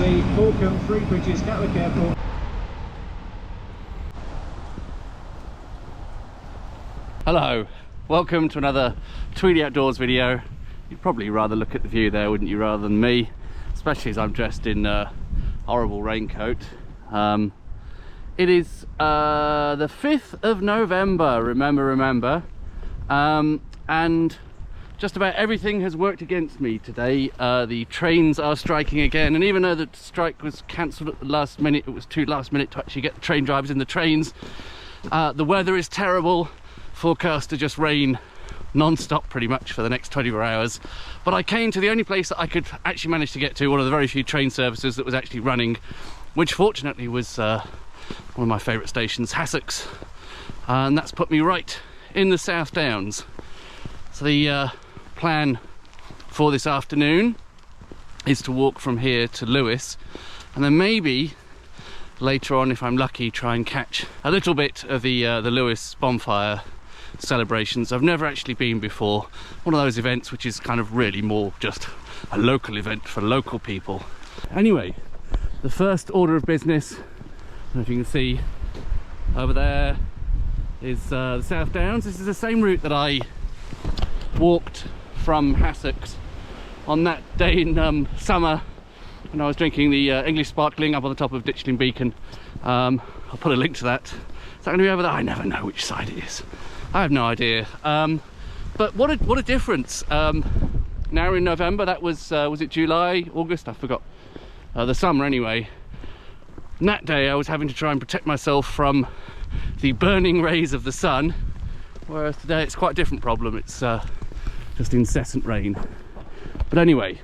speed, Morecambe, 3 bridges, Gatwick Airport. Hello, welcome to another Tweedy Outdoors video. You'd probably rather look at the view there, wouldn't you, rather than me, especially as I'm dressed in a horrible raincoat. It is the 5th of November, remember, and just about everything has worked against me today. The trains are striking again, and even though the strike was cancelled at the last minute, it was too last minute to actually get the train drivers in the trains. The weather is terrible, forecast to just rain non-stop pretty much for the next 24 hours. But I came to the only place that I could actually manage to get to, one of the very few train services that was actually running, which fortunately was one of my favourite stations, Hassocks, and that's put me right in the South Downs. So the plan for this afternoon is to walk from here to Lewes, and then maybe later on, if I'm lucky, try and catch a little bit of the Lewes Bonfire celebrations. I've never actually been before. One of those events which is kind of really more just a local event for local people. Anyway, the first order of business, I don't know if you can see over there, is the South Downs. This is the same route that I walked from Hassocks on that day in summer when I was drinking the English sparkling up on the top of Ditchling Beacon. I'll put a link to that. Is that going to be over there? I never know which side it is. I have no idea. But what a difference. Now in November, that was it July, August? I forgot. The summer anyway. And that day I was having to try and protect myself from the burning rays of the sun, whereas today it's quite a different problem. It's just incessant rain. But anyway,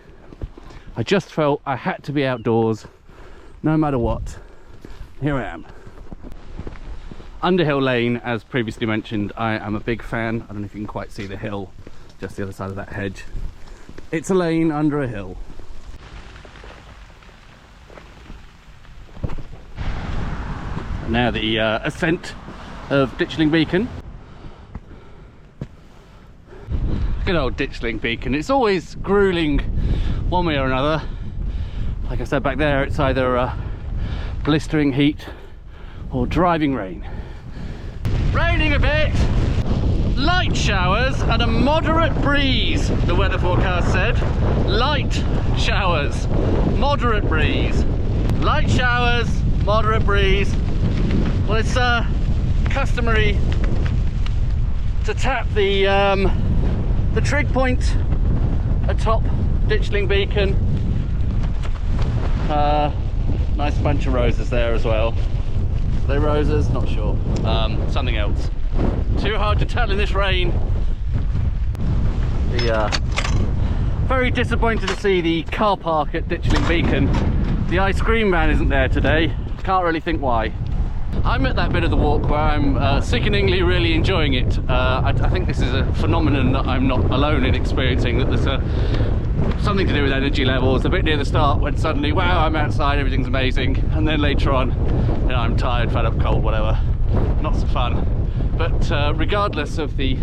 I just felt I had to be outdoors no matter what. Here I am. Underhill Lane, as previously mentioned, I am a big fan. I don't know if you can quite see the hill just the other side of that hedge. It's a lane under a hill. And now the ascent of Ditchling Beacon. Good old Ditchling Beacon. It's always grueling one way or another. Like I said back there, it's either blistering heat or driving rain. Raining a bit, light showers and a moderate breeze, the weather forecast said. Light showers, moderate breeze. Light showers, moderate breeze. Well, it's customary to tap the trig point atop Ditchling Beacon. Nice bunch of roses there as well. Are they roses? Not sure. Something else. Too hard to tell in this rain. Very disappointed to see the car park at Ditchling Beacon. The ice cream man isn't there today. Can't really think why. I'm at that bit of the walk where I'm sickeningly really enjoying it. I think this is a phenomenon that I'm not alone in experiencing, that there's something to do with energy levels. A bit near the start when suddenly, wow, I'm outside, everything's amazing, and then later on, you know, I'm tired, fed up, cold, whatever. Not so fun. But regardless of the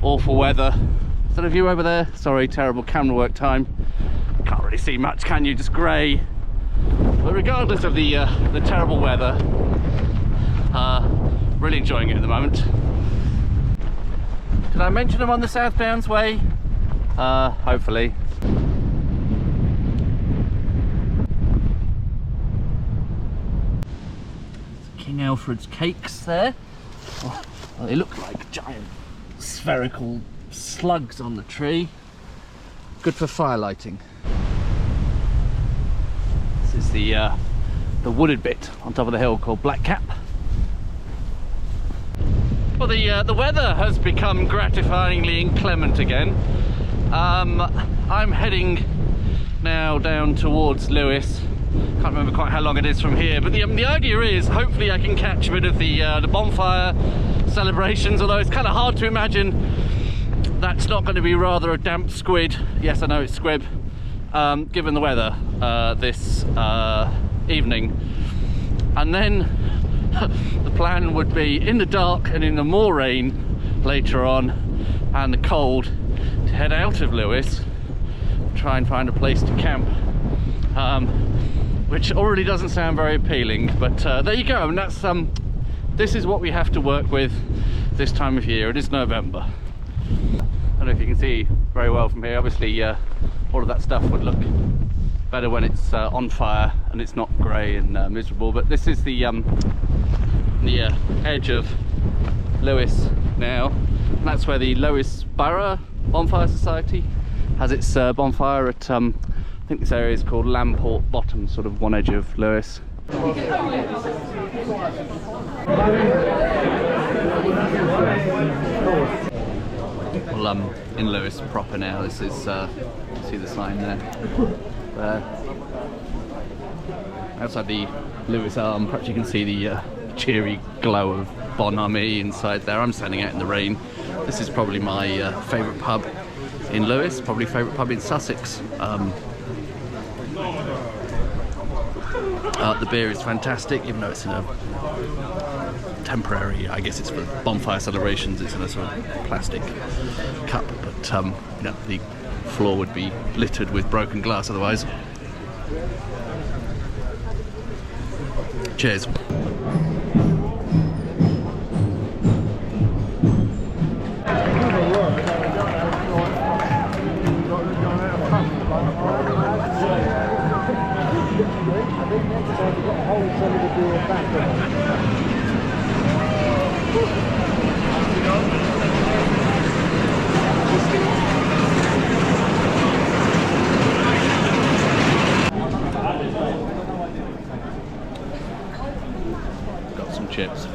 awful weather, is that a view over there? Sorry, terrible camera work time. Can't really see much, can you? Just grey. But regardless of the terrible weather, really enjoying it at the moment. Did I mention I'm on the South Downs way? Hopefully. King Alfred's cakes there. Oh, well, they look like giant spherical slugs on the tree. Good for fire lighting. This is the wooded bit on top of the hill called Blackcap. Well, the weather has become gratifyingly inclement again. I'm heading now down towards Lewes. Can't remember quite how long it is from here, but the idea is hopefully I can catch a bit of the bonfire celebrations, although it's kind of hard to imagine that's not going to be rather a damp squid. Yes, I know it's squib, given the weather this evening. And then the plan would be, in the dark and in the more rain later on and the cold, to head out of Lewes, try and find a place to camp. which already doesn't sound very appealing, but there you go. And that's this is what we have to work with this time of year. It is November. I don't know if you can see very well from here. Obviously all of that stuff would look better when it's on fire and it's not grey and miserable, but this is the edge of Lewes now, and that's where the Lewes Bonfire Society has its bonfire at I think this area is called Lamport Bottom, sort of one edge of Lewes. Well, in Lewes proper now. This is see the sign there. Outside the Lewes Arm, perhaps you can see the cheery glow of Bonhomie inside there. I'm standing out in the rain. This is probably my favourite pub in Lewes, probably favourite pub in Sussex. The beer is fantastic, even though it's in a temporary, I guess it's for bonfire celebrations, it's in a sort of plastic cup, but you know, the floor would be littered with broken glass otherwise. Cheers. Got some chips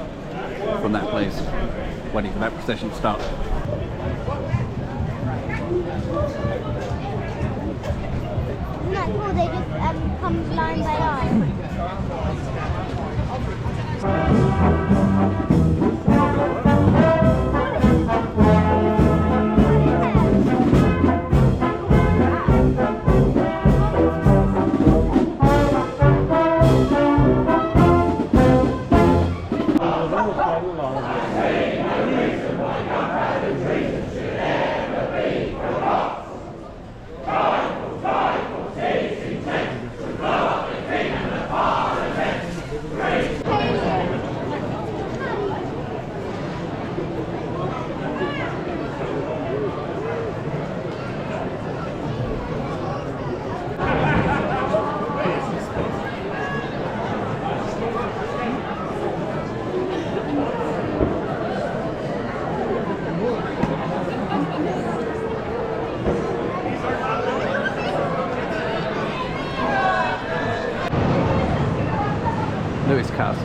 from that place, waiting for that procession to start. Isn't that cool? They just come line by line. Lewes Castle.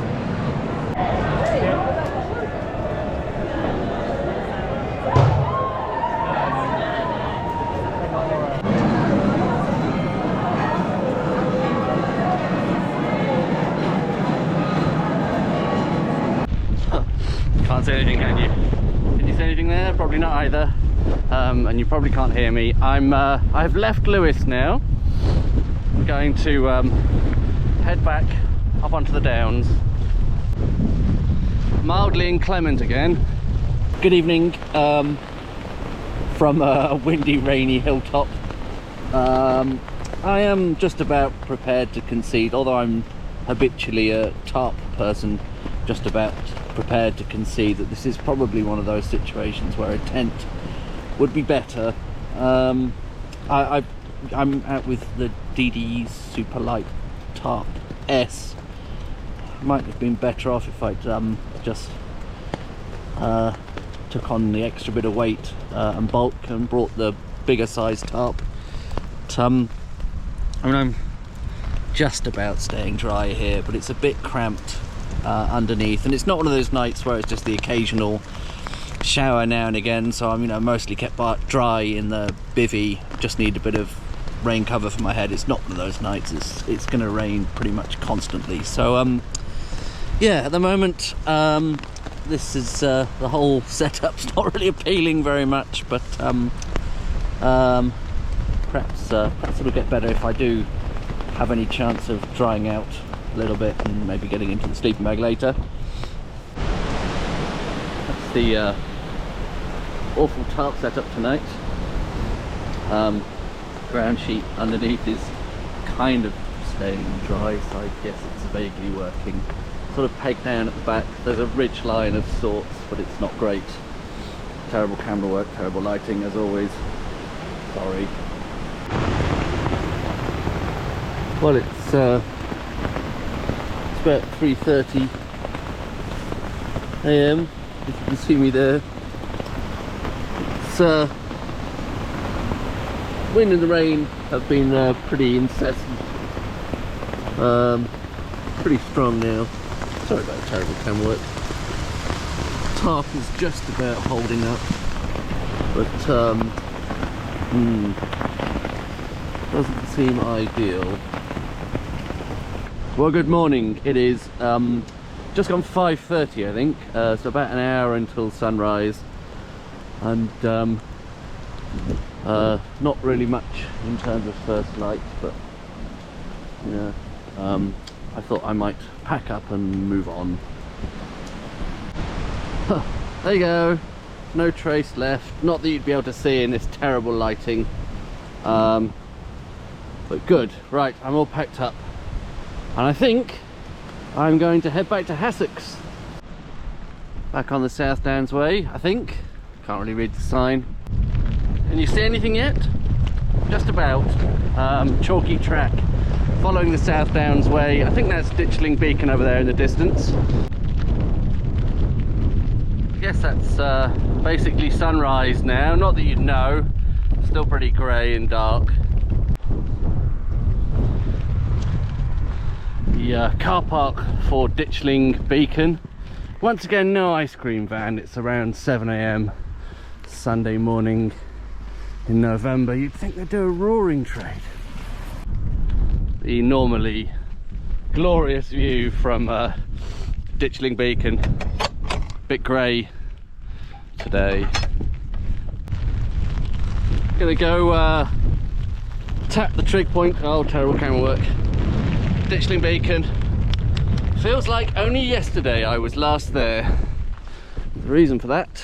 Can't see anything, can you? Can you see anything there? Probably not either. And you probably can't hear me. I've left Lewes now. I'm going to head back up onto the downs. Mildly inclement again. Good evening from a windy, rainy hilltop. I am just about prepared to concede, although I'm habitually a tarp person, just about prepared to concede that this is probably one of those situations where a tent would be better. I'm out with the DD Superlight Tarp S. Might have been better off if I'd just took on the extra bit of weight and bulk and brought the bigger size tarp. But, I mean, I'm just about staying dry here, but it's a bit cramped underneath, and it's not one of those nights where it's just the occasional shower now and again, so I'm mostly kept dry in the bivvy. Just need a bit of rain cover for my head. It's not one of those nights, it's gonna rain pretty much constantly, so yeah, at the moment this is the whole setup's not really appealing very much, but perhaps it'll get better if I do have any chance of drying out a little bit and maybe getting into the sleeping bag later. That's the awful tarp setup tonight. Ground sheet underneath is kind of staying dry, so I guess it's vaguely working. Sort of pegged down at the back. There's a ridge line of sorts, but it's not great. Terrible camera work, terrible lighting as always. Sorry. Well, it's about 3:30 AM, if you can see me there. It's wind and the rain have been pretty incessant, pretty strong now. Sorry about the terrible camera work. Tarp is just about holding up, but doesn't seem ideal. Well, good morning. It is just gone 5:30, I think, so about an hour until sunrise, and not really much in terms of first light, but yeah, I thought I might pack up and move on. Huh, there you go, no trace left. Not that you'd be able to see in this terrible lighting, but good. Right, I'm all packed up, and I think I'm going to head back to Hassocks. Back on the South Downs way, I think. Can't really read the sign. Can you see anything yet? Just about. Chalky track following the South Downs way. I think that's Ditchling Beacon over there in the distance. I guess that's basically sunrise now. Not that you'd know. Still pretty grey and dark. The car park for Ditchling Beacon. Once again, no ice cream van. It's around 7 AM Sunday morning in November. You'd think they'd do a roaring trade. The normally glorious view from Ditchling Beacon. Bit grey today. Gonna go tap the trig point. Oh, terrible camera work. Ditchling Beacon. Feels like only yesterday I was last there. The reason for that,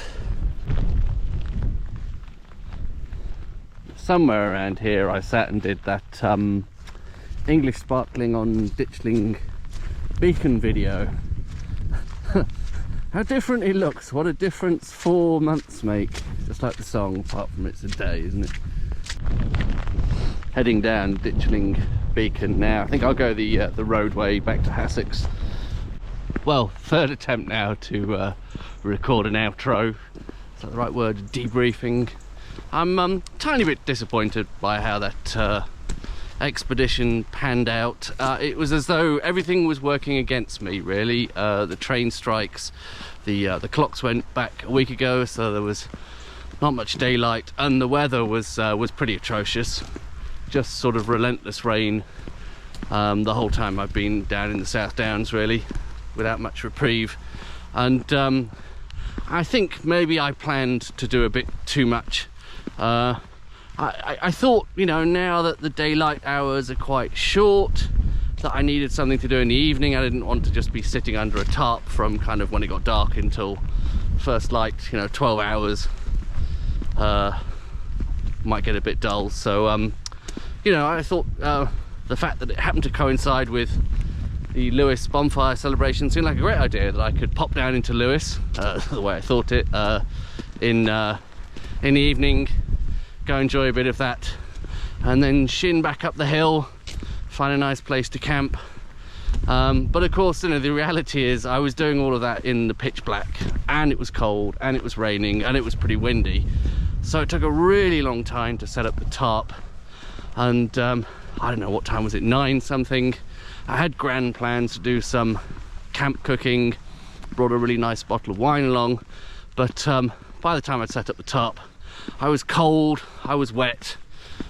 somewhere around here I sat and did that English sparkling on Ditchling Beacon video. How different it looks. What a difference 4 months make. Just like the song, apart from it's a day, isn't it? Heading down Ditchling Beacon now. I think I'll go the roadway back to Hassocks. Well, third attempt now to record an outro. Is that the right word? Debriefing. I'm tiny bit disappointed by how that expedition panned out. It was as though everything was working against me, really. The train strikes, the clocks went back a week ago, so there was not much daylight, and the weather was pretty atrocious. Just sort of relentless rain the whole time I've been down in the South Downs, really, without much reprieve. And I think maybe I planned to do a bit too much. I thought, you know, now that the daylight hours are quite short, that I needed something to do in the evening. I didn't want to just be sitting under a tarp from kind of when it got dark until first light. You know, 12 hours might get a bit dull. So you know, I thought the fact that it happened to coincide with the Lewes Bonfire celebration seemed like a great idea, that I could pop down into Lewes, the way I thought it, in the evening, go enjoy a bit of that, and then shin back up the hill, find a nice place to camp. But of course, you know, the reality is I was doing all of that in the pitch black, and it was cold, and it was raining, and it was pretty windy. So it took a really long time to set up the tarp. And I don't know, what time was it, 9 something. I had grand plans to do some camp cooking, brought a really nice bottle of wine along, but by the time I'd set up the tarp, I was cold, I was wet,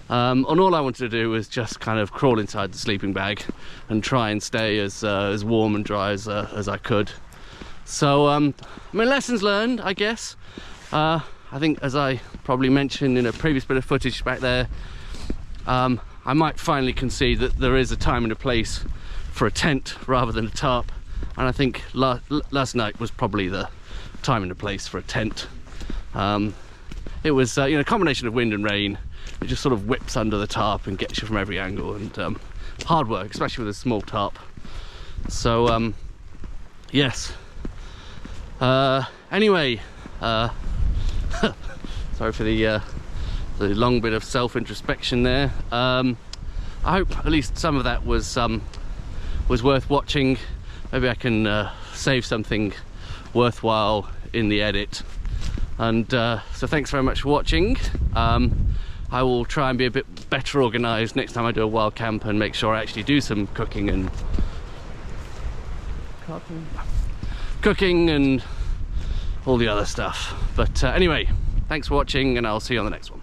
and all I wanted to do was just kind of crawl inside the sleeping bag and try and stay as warm and dry as I could. So I mean, lessons learned, I guess. I think, as I probably mentioned in a previous bit of footage back there, I might finally concede that there is a time and a place for a tent rather than a tarp, and I think last night was probably the time and a place for a tent. It was you know, a combination of wind and rain. It just sort of whips under the tarp and gets you from every angle, and hard work, especially with a small tarp. So yes, anyway, sorry for the long bit of self-introspection there. I hope at least some of that was worth watching. Maybe I can save something worthwhile in the edit. And so thanks very much for watching. I will try and be a bit better organised next time I do a wild camp and make sure I actually do some cooking and all the other stuff. But anyway, thanks for watching, and I'll see you on the next one.